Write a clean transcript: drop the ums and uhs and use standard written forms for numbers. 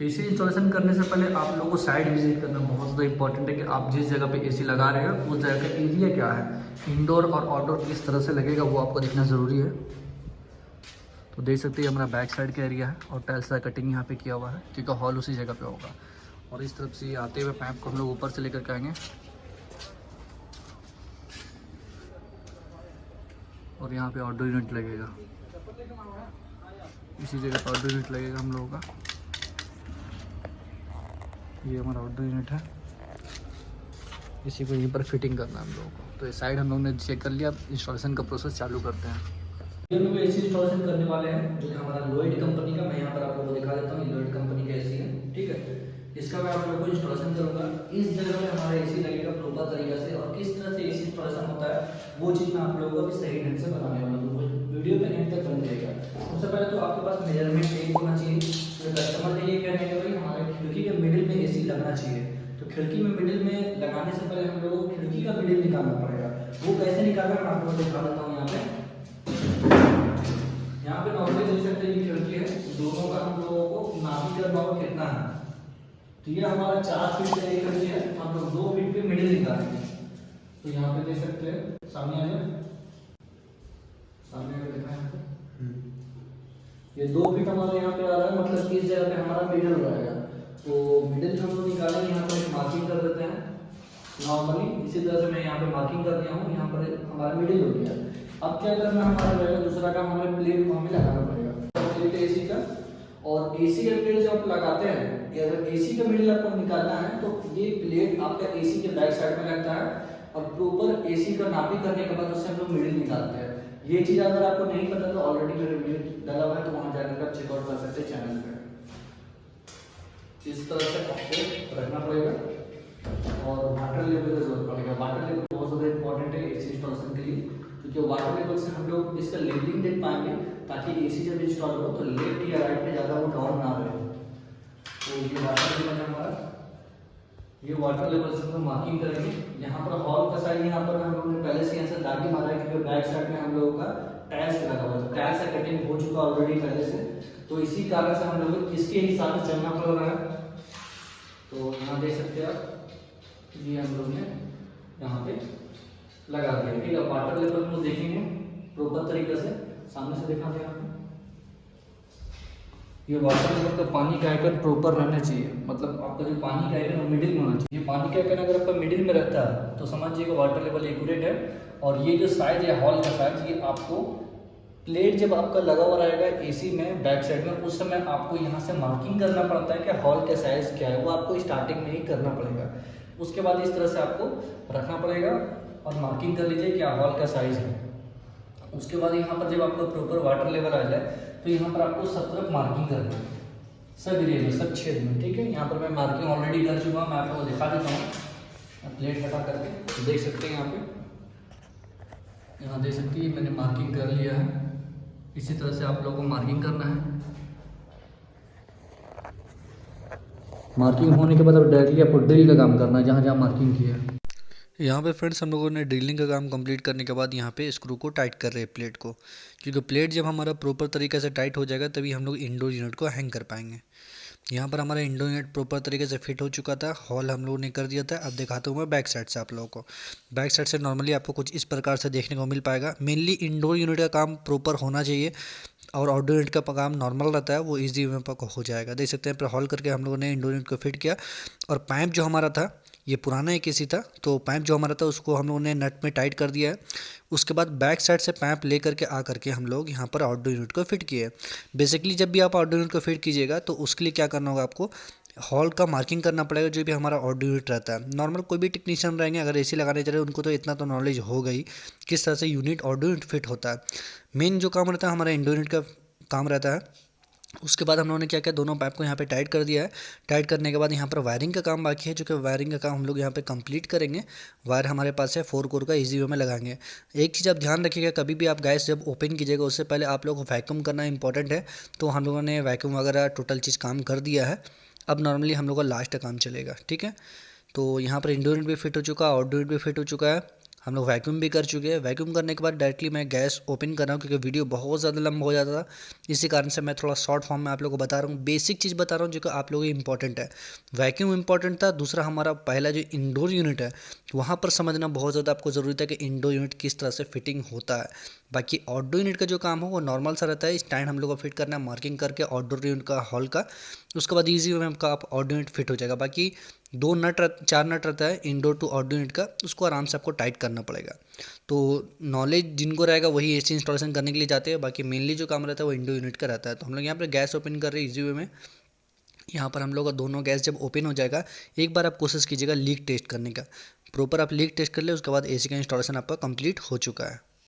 AC installation करने से पहले आप लोगों को साइट विजिट करना बहुत ज़्यादा इंपॉर्टेंट है कि आप जिस जगह पे एसी लगा रहे हो उस जगह का एरिया क्या है, इंडोर और आउटडोर किस तरह से लगेगा वो आपको देखना ज़रूरी है। तो देख सकते हैं हमारा बैक साइड का एरिया है और टाइल्स का कटिंग यहाँ पे किया हुआ है क्योंकि हॉल उसी जगह पे होगा। और इस तरफ से आते हुए पाइप को हम लोग ऊपर से लेकर के आएंगे और यहाँ पे आउटडोर यूनिट लगेगा, इसी जगह पर आउटडोर यूनिट लगेगा हम लोगों का। ये हमारा आउटडोर यूनिट है, इसी को यहीं पर फिटिंग करना है हम लोगों को। तो ये साइड हम लोगों ने चेक कर लिया, अब इंस्टॉलेशन का प्रोसेस चालू करते हैं। ये लोग एसी इंस्टॉलेशन करने वाले हैं जो कि हमारा लोइड कंपनी का, मैं यहाँ पर आप लोगों को दिखा देता हूँ। लोइड कंपनी का एसी है, ठीक है। इसका मैं आप लोगों को इंस्टॉलेशन करूँगा। इस जगह पे हमारा एसी लगेगा प्रॉपर तरीके से, और किस तरह से एसी इंस्टॉलेशन होता है वो चीज़ मैं आप लोगों को भी सही ढंग से बताने वाला हूँ। वीडियो पे एंड तक बन जाएगा। सबसे पहले तो आपके पास मेजरमेंट टेप होना चाहिए। तो कस्टमर ने ये कहना है कि भाई हमारे खिड़की के मिडिल में एसी लगना चाहिए, तो खिड़की में मिडिल में लगाने से पहले हम लोगों को खिड़की का मिडिल निकालना पड़ेगा। वो कैसे निकालना मैं आपको दिखा देता हूँ। यहाँ पे नॉर्मली देख सकते हैं ये खिड़की है, दोनों का हम लोगों को नापी करना होगा कितना है। तो ये हमारा 4 फीट का एक खिड़की है, हम लोग 2 फीट पे मिडिल निकालेंगे। तो यहाँ पे देख सकते हैं, सामने आ जाए, सामने आकर देखना है। ये 2 फीट हमारा यहाँ पे आ रहा है, मतलब इस जगह पे हमारा मिडिल रहेगा। तो मिडिल हम लोग निकालेंगे, यहाँ पर मार्किंग कर देते हैं नॉर्मली। इसी तरह से मैं यहाँ पे मार्किंग कर दिया हूँ, यहाँ पर हमारा मिडिल हो गया। अब क्या करना हमारा रहेगा, दूसरा काम हमें प्लेट को हमें लगाना पड़ेगा, प्लेट एसी का। और एसी का प्लेट जब आप लगाते हैं, अगर एसी का मिडिल आपको निकालना है तो ये प्लेट आपका एसी के बैक साइड में लगता है, और प्रॉपर एसी का नापी करने के बाद उससे हम लोग मिडिल निकालते हैं। ये चीज़ अगर आपको नहीं पता तो ऑलरेडी मेरे वीडियो डाला हुआ है, तो वहाँ जाकर आप चेकआउट कर सकते हैं चैनल पे। इस तरह से आपको रखना पड़ेगा, और वाटर लेवल का जरूरत पड़ेगा। वाटर लेवल बहुत ज़्यादा इंपॉर्टेंट है एसी इंस्टॉलेशन के लिए, क्योंकि वाटर लेवल से हम लोग इसका लेवलिंग देख पाएंगे, ताकि एसी जब इंस्टॉल हो तो लेफ्ट या राइट में ज़्यादा वो डाउन ना रहे। तो ये वाटर लेवल है हमारा, ये वाटर लेवल से हम मार्किंग करेंगे। यहाँ पर हॉल का साइड यहाँ पर हम लोगों ने पहले से यहाँ से दागी मारा है, क्योंकि बैक साइड में हम लोगों का टाइल्स लगा हुआ है, टाइल्स का कटिंग हो चुका ऑलरेडी पहले से। तो इसी कारण से हम लोग इसके हिसाब से चलना पड़ रहा है। तो यहाँ देख सकते हैं आप, ये हम लोग ने यहाँ पे लगा दिया, ठीक है। वाटर लेवल को देखेंगे प्रॉपर तरीके से, सामने से दिखा दें आपको। ये वाटर लेवल का पानी का आइकन प्रॉपर रहना चाहिए, मतलब आपका जो पानी का आइकन वो मिडिल में होना चाहिए। ये पानी का आइकन अगर आपका मिडिल में रहता है तो समझिएगा वाटर लेवल एक्यूरेट है। और ये जो साइज है हॉल का साइज, ये आपको प्लेट जब आपका लगा हुआ रहेगा एसी में बैक साइड में, उस समय आपको यहाँ से मार्किंग करना पड़ता है कि हॉल का साइज क्या है, वो आपको स्टार्टिंग में ही करना पड़ेगा। उसके बाद इस तरह से आपको रखना पड़ेगा और मार्किंग कर लीजिए क्या हॉल का साइज है। उसके बाद यहाँ पर जब आपका प्रॉपर वाटर लेवल आ जाए तो यहाँ पर आपको सब तरफ मार्किंग करना है, सब एरिया में, सब छेद में, ठीक है। यहाँ पर मैं मार्किंग ऑलरेडी कर चुका हूँ, मैं आपको दिखा देता हूँ। प्लेट हटा करके देख सकते हैं यहाँ देख सकते हैं मैंने मार्किंग कर लिया है। इसी तरह से आप लोगों को मार्किंग करना है। मार्किंग होने के बाद अब डायरेक्टली आपको ड्रिल का काम करना है, जहाँ जहाँ मार्किंग किया है। यहाँ पे फ्रेंड्स हम लोगों ने ड्रिलिंग का काम कंप्लीट करने के बाद यहाँ पे स्क्रू को टाइट कर रहे हैं प्लेट को, क्योंकि प्लेट जब हमारा प्रॉपर तरीके से टाइट हो जाएगा तभी हम लोग इंडोर यूनिट को हैंग कर पाएंगे। यहाँ पर हमारा इंडोर यूनिट प्रॉपर तरीके से फिट हो चुका था, हॉल हम लोगों ने कर दिया था। अब दिखाता हूँ मैं बैक साइड से आप लोगों को। बैक साइड से नॉर्मली आपको कुछ इस प्रकार से देखने को मिल पाएगा। मेनली इंडोर यूनिट का काम प्रॉपर होना चाहिए, और आउटडोर यूनिट का काम नॉर्मल रहता है, वो ईजी में हो जाएगा। देख सकते हैं पर हॉल करके हम लोगों ने इंडोर यूनिट को फिट किया। और पाइप जो हमारा था ये पुराना एक एसी था, तो पाइप जो हमारा था उसको हम लोगों ने नट में टाइट कर दिया है। उसके बाद बैक साइड से पाइप ले करके आ करके हम लोग यहाँ पर आउटडोर यूनिट को फिट किए। बेसिकली जब भी आप आउटडोर यूनिट को फिट कीजिएगा तो उसके लिए क्या करना होगा, आपको हॉल का मार्किंग करना पड़ेगा, जो भी हमारा आउटडोर यूनिट रहता है। नॉर्मल कोई भी टेक्नीशियन रहेंगे अगर एसी लगाने चले उनको तो इतना तो नॉलेज हो गई किस तरह से यूनिट आउटडोर यूनिट फिट होता है। मेन जो काम रहता है हमारा इंडोर यूनिट का काम रहता है। उसके बाद हम लोगों ने क्या किया, दोनों पाइप को यहाँ पे टाइट कर दिया है। टाइट करने के बाद यहाँ पर वायरिंग का काम बाकी है, जो कि वायरिंग का काम हम लोग यहाँ पे कंप्लीट करेंगे। वायर हमारे पास है 4 कोर का, इजी वे में लगाएंगे। एक चीज़ आप ध्यान रखिएगा, कभी भी आप गैस जब ओपन कीजिएगा उससे पहले आप लोग को वैक्यूम करना इंपॉर्टेंट है। तो हम लोगों ने वैक्यूम वगैरह टोटल चीज़ काम कर दिया है। अब नॉर्मली हम लोग का लास्ट काम चलेगा, ठीक है। तो यहाँ पर इंडोर यूनिट भी फिट हो चुका है, आउटडोर यूनिट भी फिट हो चुका है। हम लोग वैक्यूम भी कर चुके हैं। वैक्यूम करने के बाद डायरेक्टली मैं गैस ओपन कर रहा हूँ, क्योंकि वीडियो बहुत ज़्यादा लंबा हो जाता था, इसी कारण से मैं थोड़ा शॉर्ट फॉर्म में आप लोगों को बता रहा हूँ। बेसिक चीज़ बता रहा हूँ जो कि आप लोगों को इंपॉर्टेंट है। वैक्यूम इंपॉर्टेंट था। दूसरा हमारा पहला जो इंडोर यूनिट है वहाँ पर समझना बहुत ज़्यादा आपको ज़रूरत है कि इंडोर यूनिट किस तरह से फिटिंग होता है। बाकी आउटडोर यूनिट का जो काम हो वो नॉर्मल सा रहता है। स्टैंड हम लोग को फिट करना है मार्किंग करके आउटडोर यूनिट का हॉल का, उसके बाद ईजी में आपका आउटडोर यूनिट फिट हो जाएगा। बाकी 4 नट रहता है इंडोर टू आउटडोर यूनिट का, उसको आराम से आपको टाइट करना पड़ेगा। तो नॉलेज जिनको रहेगा वही एसी इंस्टॉलेशन करने के लिए जाते हैं, बाकी मेनली जो काम रहता है वो इंडोर यूनिट का रहता है। तो हम लोग यहाँ पर गैस ओपन कर रहे हैं ईजी वे में। यहाँ पर हम लोग का दोनों गैस जब ओपन हो जाएगा, एक बार आप कोशिश कीजिएगा लीक टेस्ट करने का। प्रॉपर आप लीक टेस्ट कर ले, उसके बाद एसी का इंस्टॉलेशन आपका कंप्लीट हो चुका है।